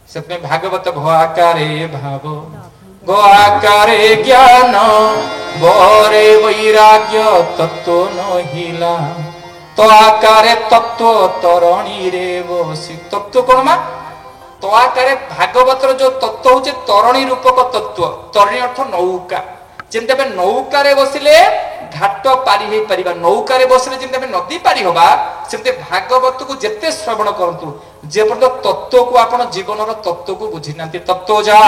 से भागवत घ आकारे भाव घ आकारे ज्ञान बरे वैराग्य तत्व नहिला तो आकारे तत्व तरणी रे बसी तत्व कौन मा तो आकारे भागवतर जो तत्व होचे तरणी रूपक तत्व तरणी अर्थ नौका जेंते बे नौका रे बसिले घाट पारी हे परिबा नौका रे बसिले जेंते बे नदी पारी होबा सेते भागवत को जेते श्रवण करंतु जे पर्यंत तत्व को आपण जीवनर तत्व को बुझी नांती तत्व जा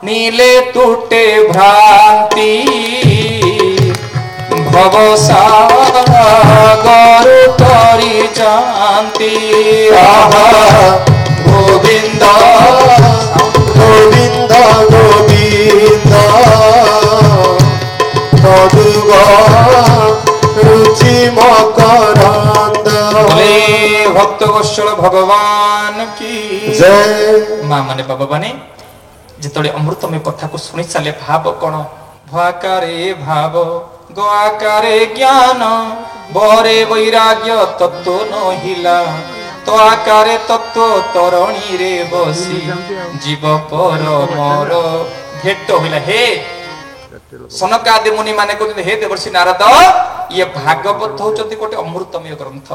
नीले टूटे भ्रांति भवसागर तरी जानती आहा गोविंद गोविंद गोविंद मधुग रुचि मकरंद बोले भक्त गोस्वल भगवान की जय मां माने बाबा बने जितोले अमृत में कथा को सुनि साले भाव कोन भाकारे भाव गोआकारे ज्ञान बरे वैराग्य तत्व नहिला तो आकारे तत्व तरणी रे बसी जीव पर मोर भेट होइला हे सनक आदि मुनि माने कहते हे देवर्षि नारद ये भागवत होचंती कोटे अमृतमय ग्रंथ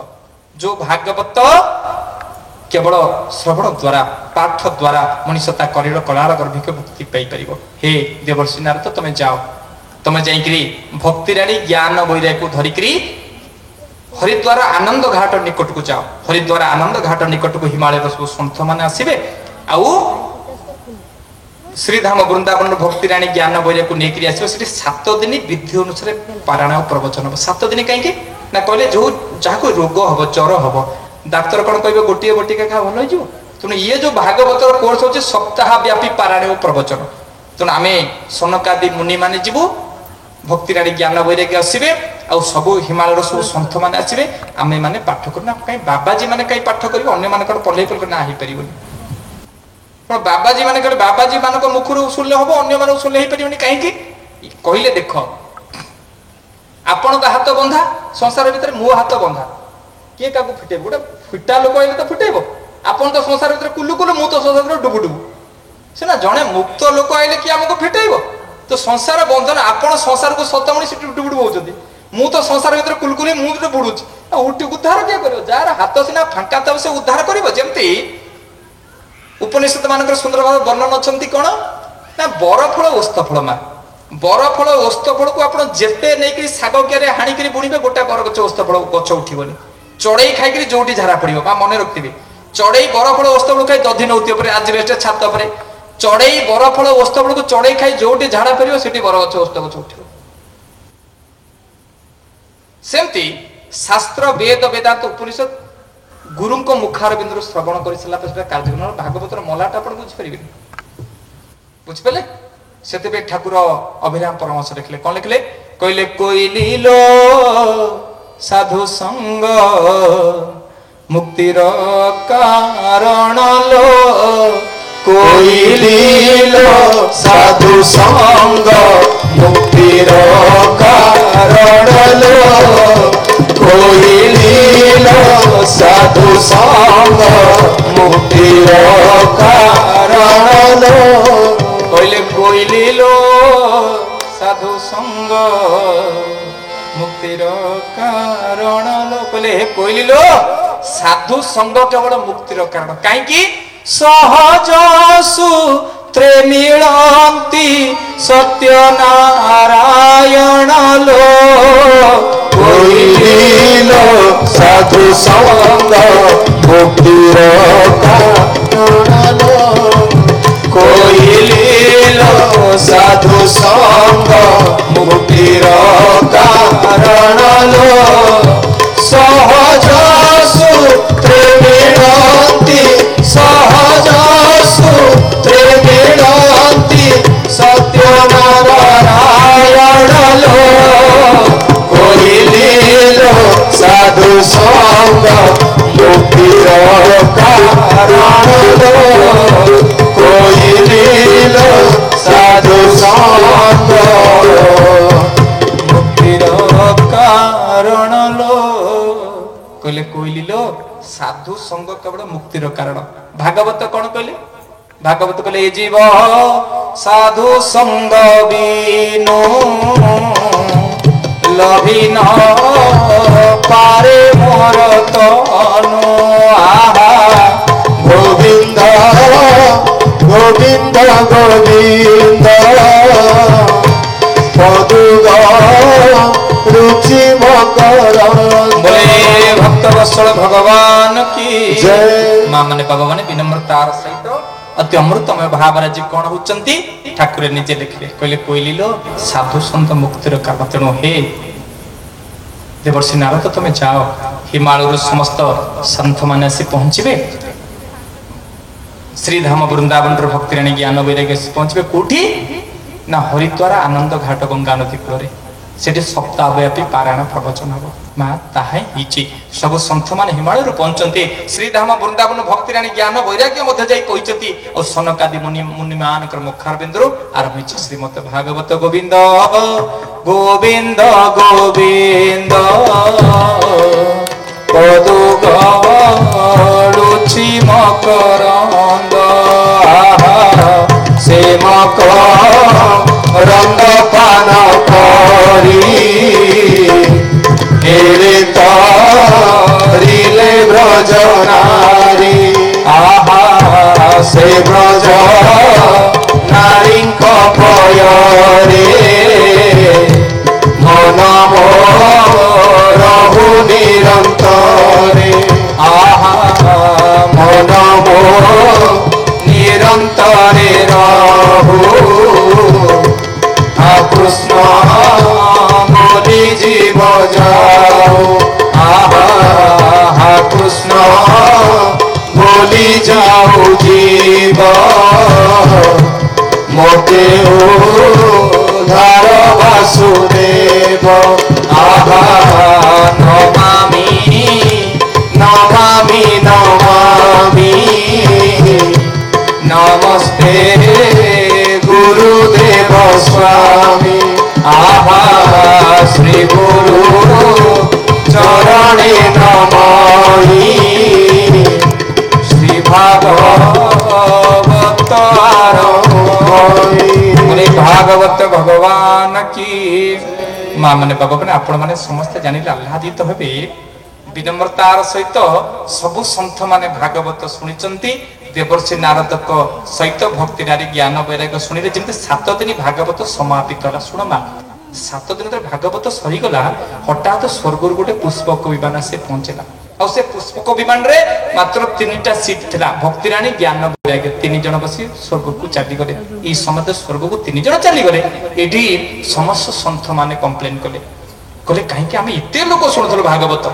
जो भागवत केवल श्रवण द्वारा पाठ द्वारा मनुष्यता करीर कलार गर्भिक मुक्ति पाई परिबो हे देवर्षि नारद तमे जाओ तमे जाइकरी भक्ति रानी ज्ञान वैराग्य को धरिकरी हरिद्वार आनंद घाट निकट को जाओ हरिद्वार आनंद घाट निकट को हिमालय सब सन्थ माने आसीबे आउ श्रीधाम वृंदावन भक्ति रानी ज्ञान वैराग्य को नेकरी आसीबे सेठी 7 दिन विधि अनुसार पारायण प्रवचन 7 दिन कहीं ना कहले जो जहा को रोग हबो ज्वर हबो डाक्तर कौन कहबे गोटिए बटिका खा भल हो तेणु ये जो भागवत कोर्स होचे सप्ताह व्यापी पारायण प्रवचन तेणु आमे सनकादि मुनि माने जीवु भक्ति रानी ज्ञान वैराग्य आसीबे आ सब हिमालय सब सन्थ माने आसीबे आमे माने पाठ करना कहीं बाबाजी माने कहीं पाठ करिवे अन्य माने पल्ले पल्ले ना ही परिबोनी पण बाबाजी माने कहले बाबाजी मानको मुखरु सुनले हबो अन्य मानको सुनले ही परिबोनी काहे कि कहिले देखो आपण का हाथ बंधा संसार भीतर मो हाथ बंधा किए काकू फिटेब गोटे फिटा लोक आइले तो फिटेब आपण तो संसार भीतर कुलु कुलु मु तो संसार भीतर डुबु डुबु सेना जणे मुक्त लोक आइले कि हमको फिटेब तो संसार बंधन आपण संसार को सतमणी से डुबु डुबु होउजती मु तो संसार भीतर कुलकुली मु तो बुडुची उठी उद्धार क्या करियो जार हाथ सिना फांका तब से उद्धार करिवो जेमती उपनिषद मानकर सुंदर भाव वर्णन अछंती कोन ना बरफळ ओस्तफळ मा बरफळ ओस्तफळ को आपण जेते नेकरी साग केरे हाणी करी बुणीबे गोटा बरगछ ओस्तफळ गछ उठिबोनी चढ़ई खाई जोटी झारा पड़ो बा मन रखिए चढ़ई बरफल ओस्तफल खाई दधि नौती आजबेस्ट छात पर चढ़ई बरफल ओस्तफल को चढ़ई खाई जोटी झाड़ा पड़ो से बरगछ ओस्तगछ उठ सेमती शास्त्र वेद वेदांत उपनिषद गुरु मुखार बिंदु श्रवण कर कार्यक्रम भागवतर मलाटा आप बुझीपारे बुझिपारे से ठाकुर अभिराम परमहंस लिखले कौन लिखले कहले कोइली लो साधु संग मुक्तिर कारण लो कोइली लो साधु संग मुक्तिर कारण लो कोइली लो साधु संग मुक्तिर कारण लो कहले कोइली लो साधु संग मुक्तिर कारण लो कहले हे कोइली लो साधु संग केवल मुक्तिर कारण कहीं सहज सूत्रे मिलंती सत्य नारायण लो कोइली लो साधु संग मुक्तिर कारण लो कोइली लो साधु संग मुक्तिर कारण लो सहज सूत्रे मिलंती सहज सूत्रे मिलंती सत्य नारायण लो कोइली लो साधु संग मुक्तिर कारण लो कोइली लो साधु संग मुक्तिर कारण लो कहले कोइली लो साधु संग केवल मुक्तिर कारण भागवत कौन कहले भागवत कहले ए जीव साधु संग बिनु लभिन पारे मोर तनु आहा गोविंद गोविंद गोविंद पदुग रुचि मकर बोले भक्त वत्सल भगवान की जय। मां माने भगवान विनम्रतार सहित अति अमृतमय भावराजी कौन होचंती ठाकुर निजे लिखले कहले कोइलिलो साधु संत मुक्तिर काल तेणु हे देवर्षि नारद तुम जाओ हिमालय समस्त संत माने आसी पहुंचबे श्रीधाम वृंदावन भक्तिराणी ज्ञान वैराग्य पहुंचबे कोठी ना हरिद्वार आनंद घाट गंगा नदी कूल सेठी सप्ताह व्यापी पारायण प्रवचन हम माँ ताहा सब सन्थ मान हिमालय पहुंचते श्रीधाम वृंदावन भक्तिराणी ज्ञान वैराग्य कहते और सनकादि मुनि मुनि मान मुखारबिंदु आरंभ हो श्रीमद भागवत गोविंद गोविंद गोविंद पदुगलुचि मकरंद से रंग पान करी हेरे तरिले ब्रज नारी आहा से ब्रज नारी पयरे मन रहु निरंतरे आहा मन निरंतरे रहु कृष्ण बोली जीव जाओ आहा कृष्ण बोली जाओ जीव मोटे उधार वासुदेव आहा नमामि नमामि नमामि नमस्ते गुरुदेव स्वामी आहा श्री गुरु चरणे नमहि श्री भागवत बोले भागवत भगवान की माँ माने भगवान आपण माने समस्त जानिले आह्लादित हेबे विनम्रतार सहित सबु सन्थ माने भागवत शुणिचंती देवर्षि नारद सहित भक्ति नारी ज्ञान वैराग्य शुणिले जमी 7 दिन भागवत समापित होला शुण माँ 7 दिन भागवत सरीगला हठात स्वर्ग गोटे पुष्पक विमान से पहुंचला और से पुष्पक विमान रे मात्र 3टा सीट थिला भक्ति रानी ज्ञान वैराग्य 3 जन बसी स्वर्ग को चली गले ई समस्त स्वर्ग को 3 जन चली गले एठी समस्त संत माने कंप्लेन कले कहले कहीं आम एत लोक शुणुलु भागवत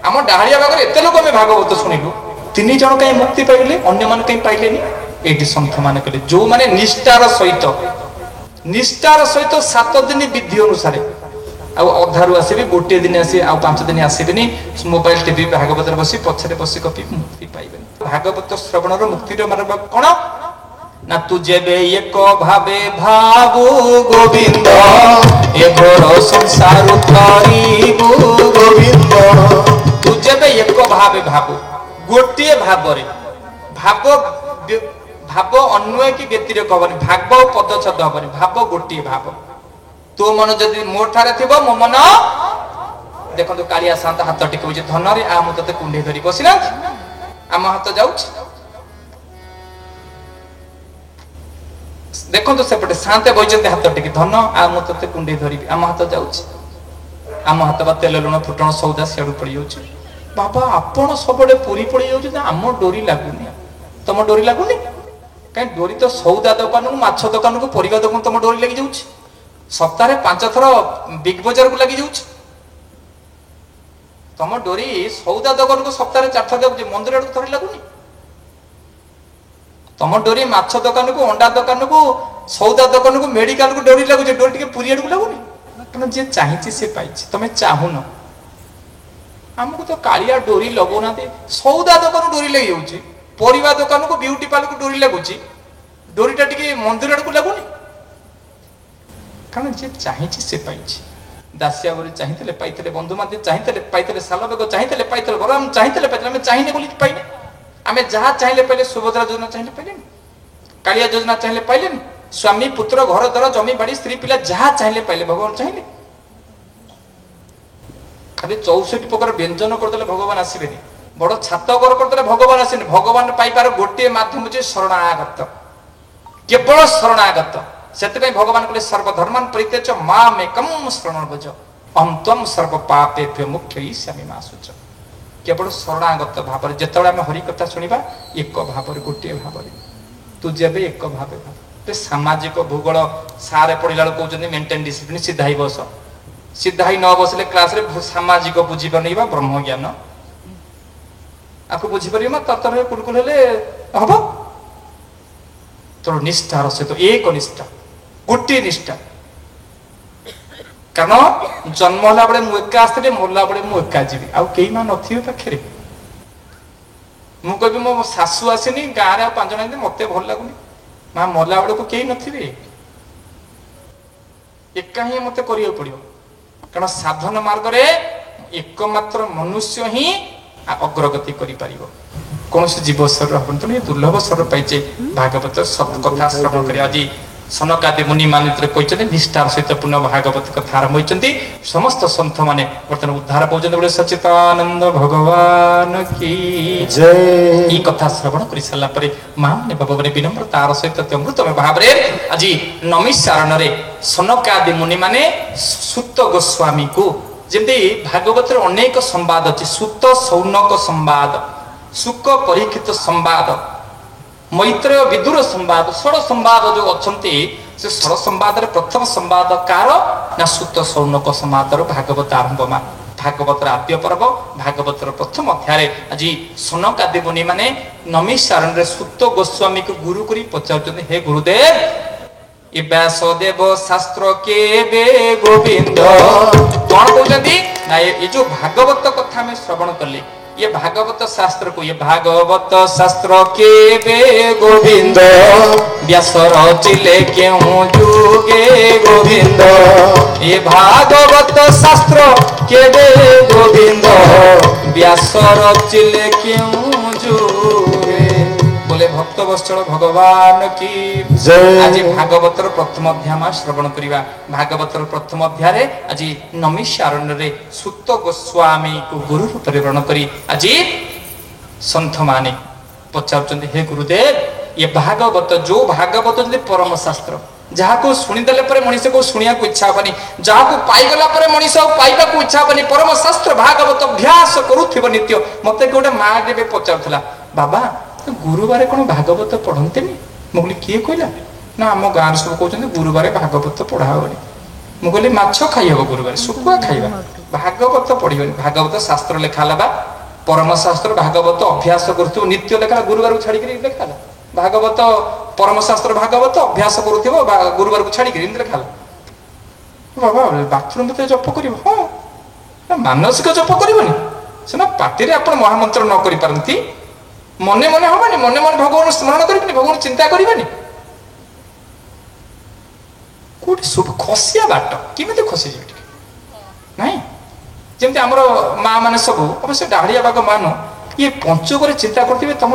आम डाहाड़िया भागरे एत लोक आम भागवत शुणिलु 3 जन कहीं मुक्ति पाइले अन्य मान कहीं पाइलेनी एटी सन्थ माने कहले जो माने निष्ठार सहित 7 दिन विधि अनुसार अधारू आसबे गोटे दिन आसे 5 दिन आसबेनि मोबाइल टीवी भागवत बसी पछरे बसी कपि मुक्ति पाइबे भागवत श्रवणर मुक्तिर मार्ग कोन ना तू जेबे एक भावे भावु गोविंद ए घोर संसार तरीबु गोविंद तू जेबे एक भावे भावु गोटे भावरे भाव भाव अन्वय की व्यतिरेक हबनी भाव पदछद हबनी भाव गोटे भाव तो मन जदि मो ठारे थिबो मो मन देखंतु कालिया शांत हाथ टिकउछि धन रे आ मु तते कुंडे धरि बसिना आम हाथ जाउछि देखंतु सेपटे शांते बइजते हाथ टिक धन आ मु तते कुंडे धरि आम हाथ जाउछि आम हाथ बा तेल लुण फुटण सौदा सेडु पड़ी जाउछि बाबा आपण सबडे पूरी पड़ी जाउछि आम डोरी लागुनी तम डोरी लागुनी कहीं डोरी तो सौदा दुकान को माछ दुकान को परिवा दुकान तुम डोरी लगी जाऊँ सप्ताह 5 थर बिग बजार को लगी जाऊँ तुम डोरी सौदा दुकान को सप्ताह 4 थर जाऊँ मंदिर आड़ थोड़ी लगुनि तुम डोरी माछ दुकान को अंडा दुकान को सौदा दुकान को मेडिकल को डोरी लगुच डोरी टे पुरी आड़ को लगुनि कारण जी चाहिए सी पाई तुम चाहून आमको तो कालिया डोरी लगौना सौदा दुकान डोरी लगी जाऊँ परिवा दुकान को ब्यूटी पार्लर को डोरी लगुच डोरीटा टिके मंदिर आड़ को लगुनि कारण जी चाहिए से पाई दासिया बोली चाहिए पाई बंधु माध्य चाहिए पाई सालबेग चाहिए पाई बलराम चाहिए आम चाहिए बोली पाइने आम जहाँ चाहिए पाइले सुभद्रा योजना चाहिए पाइले कालिया योजना चाहिए पाइले स्वामी पुत्र घर द्वार जमी बाड़ी स्त्री पिला जहाँ चाहिए पाइले भगवान चाहिए खाली 64 प्रकार व्यंजन करदे भगवान आसबे बड़ छात घर करदे भगवान आसने भगवान पाइबार गोटे माध्यम होची शरणागत केवल शरणागत से भगवान कहले सर्वधर्मान परित्यज मामेकं शरणं भज अहं त्वं सर्व पापेभ्यो मुक्ष्ययिष्यामि मा शुच केवल शरणागत भाव जिते आम हरि कथा शुणा एक भाव गोटे भाव तू जब एक भाव सामाजिक भूगोल सारे पढ़ला कहते मेंटेन डिसिप्लिन सीधा ही बस सीधा ही न बसले क्लास रे सामाजिक बुझीपार बा ब्रह्म ज्ञान आपको बुझीपार तर कुलकुल हम तोर निष्ठार सहित एक निष्ठा गोटे निष्ठा कारण जन्म होला बेले मु एका आसले मरला बेले मु एका जीवी आउ केही मा नथिबे पाखरे मु कहबी मो सासू आसीनी गाँ रे 5 जण मते भल लागुनी मां मरला बेले को केही नथिबे एका ही मते करियो पड़ियो कारण साधन मार्ग रे एकमात्र मनुष्य ही अग्रगति करि पारिबो कौन से जीव शरीर हबन तो ये दुर्लभ शरीर पाइचे भागवत सत कथा श्रवण करी आज सनकादि मुनि मानित्र कहते निष्ठार सहित पूर्ण भागवत कथा आरंभ होती समस्त सन्थ माने बर्तमान उद्धार पाउछन बोले सच्चिदानंद भगवान की जय। ई कथा श्रवण करि साला परे माने भगवान विनम्रतार सहित अमृतमय भाव रे आज नमिसारण रे सनकादि मुनि माने सुत गोस्वामी को जेंति भागवत रे अनेक संवाद अछि सुत सौनक संवाद सुक परीक्षित संवाद मैत्रेय विदुर संवाद षड़ संवाद जो अच्छे से षड़ संवाद रे प्रथम संवाद कार ना सुत सौनक संवाद भागवत आरंभ मा भागवत आद्य पर्व भागवत प्रथम अध्याय आज सनक आदि मुनि माने नमिसारण रे सुत गोस्वामी को गुरु करी पचार हे गुरुदेव ये व्यासदेव शास्त्र के बे गोविंद कौन कहते ना ये जो भागवत कथा में श्रवण कले ये भागवत शास्त्र को ये भागवत शास्त्र के बे गोविंद व्यास रचिले क्यों जुगे गोविंद ये भागवत शास्त्र के बे गोविंद व्यास रचिले क्यों जुगे बोले भक्त वत्सल भगवान की जय। आज भागवतर प्रथम अध्याय श्रवण करिबा भागवतर प्रथम अध्याय आज नमिसारण्य रे सुत गोस्वामी को गुरु रूप रे वर्ण करी आज संत माने पचारचंदी हे गुरुदेव ये भागवत जो भागवत जदि परम शास्त्र जहाँ को सुनी देले परे मनीष को सुनिया को इच्छा हबनी जहाँ को पाई गला परे मनीष पाइबा को इच्छा हबनी परम शास्त्र भागवत अभ्यास करूथिबो नित्य मते गोटे मां देबे पचारथला बाबा गुरुवार कौन भागवत पढ़ते मुझे किए कहला ना आम गाँव सब कहते गुरुवार भागवत पढ़ाबनी मुझे माछ खाई हम गुरुवार शुखुआ खाइबा भागवत पढ़ी भागवत शास्त्र लिखा बा परम शास्त्र भागवत अभ्यास कर नित्य लेखा गुरुवार को छाड़ी लिखा भागवत परम शास्त्र भागवत अभ्यास कर गुरुवार को छाड़ी लिखा बाबा बाथरूम जप कर हाँ मानसिक जप करनी सीना पार्टी आप महामंत्र न करी मने मने हमारे मने मने भगवान स्मरण करें भगवान चिंता करें कौट सब खसिया बाट किमें खसी नहीं जमी आम माँ मैंने सब अवश्य डाढ़िया बाग मान ये पंचक चिंता करते तुम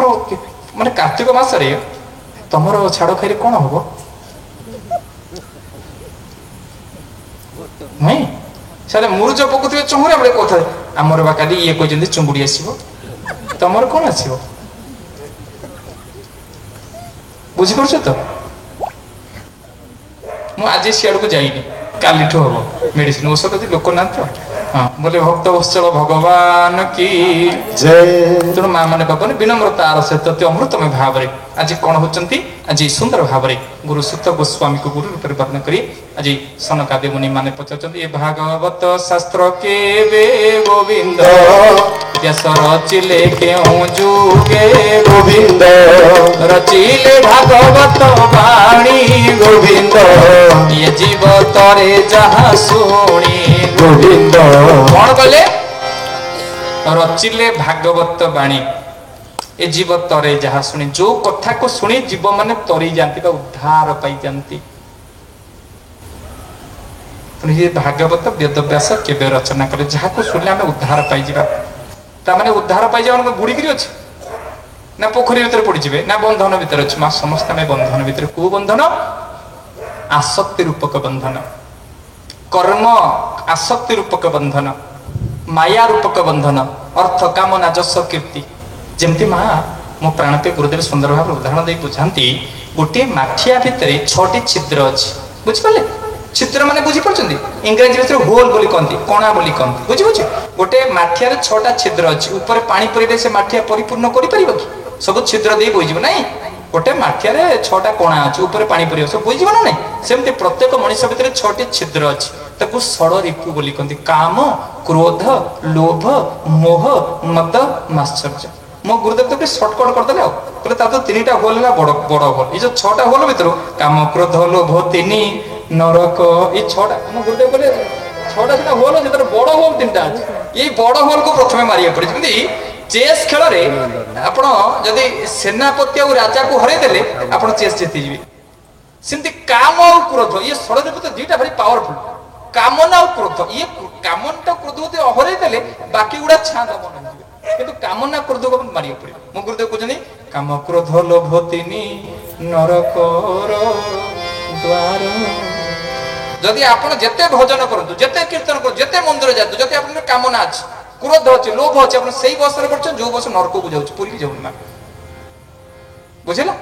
माने कार्तिक मासरे तुम छाड़ खाई कौन हम नहीं सारे मुरुज पकुवे चुंगुरा बेले कथा आमर बा काली ये कहते चुंगुड़ी आसो तुम कौन आसो बुझीपार तो मु आज सियाड़ को जाइनी काली हम मेडिसिन औषध लोक ना तो हाँ बोले भक्त वत्सल भगवान की जय। तेणु माँ मैंने भगवान विनम्रतार सहित अमृतमय भाव में आज कौन होती आज सुंदर भाव में गुरु सुत गोस्वामी को गुरु रूप वर्णन करी आज सनकादि मुनि माने पचार ये भागवत शास्त्र के वे गोविंद व्यास रचिले क्यों जुगे गोविंद रचिले भागवत वाणी गोविंद ये जीव तरे जहाँ शुणी गोविंद कौन कले रचिले भागवत वाणी ए जीव तरे जहाँ शुणी जो कथा को शुणी जीव माने तरी जाती उद्धार पाई जाती ये भागवत वेद व्यास केवे रचना कले जहाँ को शुणिले आम उद्धार पाई जावा तामाने उद्धार पाई जावा बुड़ी करी अछि ନା ପୋଖରୀ ଭିତରେ ପଡିଯିବେ ନା ବନ୍ଧନ ଭିତରେ ଅଛି? ମା ସମସ୍ତେ ଆମେ ବନ୍ଧନ ଭିତରେ। କୋଉ ବନ୍ଧନ? ଆସକ୍ତି ରୂପକ ବନ୍ଧନ, କର୍ମ ଆସକ୍ତି ରୂପକ ବନ୍ଧନ, ମାୟା ରୂପକ ବନ୍ଧନ, ଅର୍ଥ କାମନା ଯଶ କୀର୍ତ୍ତି। ଯେମିତି ମା ମୋ ପ୍ରାଣପ୍ରିୟ ଗୁରୁଦେବ ସୁନ୍ଦର ଭାବରେ ଉଦାହରଣ ଦେଇ ବୁଝାନ୍ତି, ଗୋଟିଏ ମାଠିଆ ଭିତରେ 6ଟି ଛିଦ୍ର ଅଛି। ବୁଝିପାରିଲେ? ଛିଦ୍ର ମାନେ ବୁଝିପାରୁଛନ୍ତି? ଇଂରାଜୀ ଭିତରେ ହୋଲ ବୋଲି କହନ୍ତି, କଣା ବୋଲି କହନ୍ତି। ବୁଝିପାରୁଛି? ଗୋଟେ ମାଠିଆରେ 6ଟା ଛିଦ୍ର ଅଛି। ଉପରେ ପାଣି ପୁରେଇଲେ ସେ ମାଠିଆ ପରିପୂର୍ଣ୍ଣ କରିପାରିବ କି? ସବୁ ଛିଦ୍ର ଦେଇ ବୋହିଯିବ ନାଇଁ? ଗୋଟେ ମାଠିଆରେ 6ଟା କଣା ଅଛି, ଉପରେ ପାଣି ପୁରେଇବ, ସବୁ ବୋହିଯିବ ନା ନାଇଁ? ସେମିତି ପ୍ରତ୍ୟେକ ମଣିଷ ଭିତରେ 6ଟି ଛିଦ୍ର ଅଛି। ତାକୁ ଷଡ଼ରିପୁ ବୋଲି କହନ୍ତି। କାମ, କ୍ରୋଧ, ଲୋଭ, ମୋହ, ମଦ, ମାଶ୍ଚର୍ଯ୍ୟ। ମୋ ଗୁରୁଦେବ ତ ସର୍ଟକଟ କରିଦେଲେ ଆଉ କହିଲେ ତାର ତ 3ଟା ହୋଲ ହେଲା ବଡ ବଡ ହୋଲ। ଏଇ ଯୋଉ 6ଟା ହୋଲ ଭିତରୁ କାମ, କ୍ରୋଧ, ଲୋଭ 3, ନରକ ଏଇ 6ଟା। ମୋ ଗୁରୁଦେବ କହିଲେ 6ଟା ସିନା ହୋଲ ଅଛି, ତାର ବଡ ହୋଲ 3ଟା ଅଛି। ଏଇ ବଡ ହୋଲକୁ ପ୍ରଥମେ ମାରିବାକୁ ପଡେ। ଯେମିତି ଚେସ୍ ଖେଳରେ ଆପଣ ଯଦି ସେନାପତି ଆଉ ରାଜାକୁ ହରେଇ ଦେଲେ ଆପଣ ଚେସ୍ ଜିତିଯିବେ। ସେମିତି କାମ ଆଉ କ୍ରୋଧ, ଇଏ ଷଡ଼ରିପୁ ତ 2ଟା ଭାରି ପାୱାରଫୁଲ। କାମନା ଆଉ କ୍ରୋଧ, ଇଏ କାମନା କ୍ରୋଧ ହରେଇ ଦେଲେ ବାକି ଗୁଡା ଛାଁ ଦବ ନାହିଁ, କିନ୍ତୁ କାମନା କ୍ରୋଧକୁ ମାରିବାକୁ ପଡିବ। ମୋ ଗୁରୁଦେବ କହୁଛନ୍ତି କାମ, କ୍ରୋଧ, ଲୋଭ 3 ନରକର ଦ୍ୱାର। ଯଦି ଆପଣ ଯେତେ ଭଜନ କରନ୍ତୁ, ଯେତେ କୀର୍ତ୍ତନ କରନ୍ତୁ, ଯେତେ ମନ୍ଦିର ଯାଆନ୍ତୁ, ଯଦି ଆପଣଙ୍କର କାମନା ଅଛି, କ୍ରୋଧ ଅଛି, ଲୋଭ ଅଛି, ଆପଣ ସେଇ ବସରେ ପଡୁଛନ୍ତି ଯୋଉ ବସ ନରକକୁ ଯାଉଛି, ପୁରୀକି ଯାଉନି। ମା ବୁଝିଲା?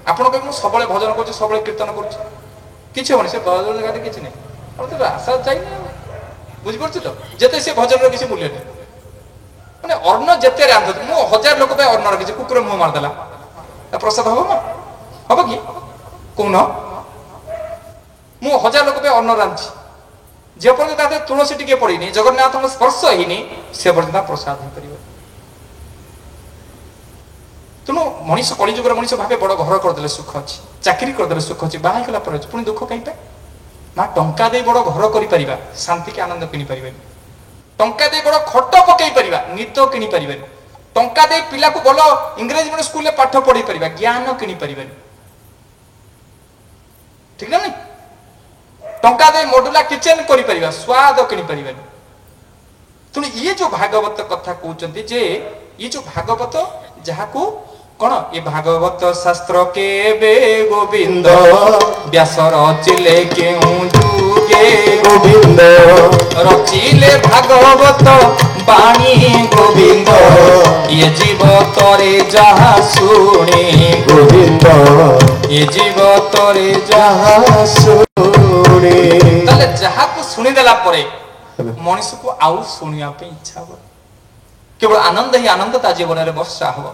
ଆପଣ କହିବେ ମୁଁ ସବୁବେଳେ ଭଜନ କରୁଛି, ସବୁବେଳେ କୀର୍ତ୍ତନ କରୁଛି, କିଛି ହବନି। ସେ ଭଜନ ଜାଗାରେ କିଛି ନାହିଁ, ଆପଣ ତ ଆଶା ଯାଇନି। ବୁଝିପାରୁଛୁ ତ? ଯେତେ ସେ ଭଜନର କିଛି ମୂଲ୍ୟ ନାହିଁ। ମାନେ ଅନ୍ନ ଯେତେ ରାନ୍ଧୁଛି, ମୁଁ 1000 ଲୋକ ପାଇଁ ଅନ୍ନ ରଖିଛି, କୁକୁର ମୁହଁ ମାରିଦେଲା, ପ୍ରସାଦ ହବ ନା? ହବ କି କହୁନ? ମୁଁ 1000 ଲୋକ ପାଇଁ ଅନ୍ନ ରାନ୍ଧିଛି, ଯେ ପର୍ଯ୍ୟନ୍ତ ତା ଦେହରେ ତୁଳସୀ ଟିକେ ପଡିନି, ଜଗନ୍ନାଥଙ୍କ ସ୍ପର୍ଶ ହେଇନି, ସେ ପର୍ଯ୍ୟନ୍ତ ପ୍ରସାଦ ହେଇପାରିବ। ତେଣୁ ମଣିଷ କଳିଯୁଗର ମଣିଷ ଭାବେ ବଡ ଘର କରିଦେଲେ ସୁଖ ଅଛି, ଚାକିରି କରିଦେଲେ ସୁଖ ଅଛି, ବାହା ହେଇଗଲା ପରେ ଅଛି, ପୁଣି ଦୁଃଖ କାହିଁ ପାଏ? ମା ଟଙ୍କା ଦେଇ ବଡ ଘର କରିପାରିବା, ଶାନ୍ତିକି ଆନନ୍ଦ କିଣିପାରିବାନି। ଟଙ୍କା ଦେଇ ବଡ ଖଟ ପକେଇ ପାରିବା, ନିଦ କିଣି ପାରିବାନି। ଟଙ୍କା ଦେଇ ପିଲାକୁ ଭଲ ଇଂରେଜୀ ମିଡିୟମ ସ୍କୁଲରେ ପାଠ ପଢେଇ ପାରିବା, ଜ୍ଞାନ କିଣି ପାରିବାନି। ଠିକ ନା ନାଇଁ? ଟଙ୍କା ଦେଇ ମଡୁଲା କିଚେନ କରିପାରିବା, ସ୍ୱାଦ କିଣି ପାରିବାନି। ତେଣୁ ଇଏ ଯୋଉ ଭାଗବତ କଥା କହୁଛନ୍ତି, ଯେ ଇଏ ଯୋଉ ଭାଗବତ ଯାହାକୁ କଣ, ଏ ଭାଗବତ ଶାସ୍ତ୍ର କେବେ ଗୋବିନ୍ଦ ବ୍ୟାସ ରଚିଲେ କେଉଁ ଯୁଗେ, ଗୋବିନ୍ଦ ରଚିଲେ ଭାଗବତ ବାଣୀ ଗୋବିନ୍ଦ, ଇଏ ଜୀବତରେ ଯାହା ଶୁଣି ଗୋବିନ୍ଦ ଇଏ ଜୀବତରେ ଯାହା ଶୁଣେ। ତାହେଲେ ଯାହାକୁ ଶୁଣିଦେଲା ପରେ ମଣିଷକୁ ଆଉ ଶୁଣିବା ପାଇଁ ଇଚ୍ଛା ହବ। କେବଳ ଆନନ୍ଦ ହିଁ ଆନନ୍ଦ ତା ଜୀବନରେ ବର୍ଷା ହବ।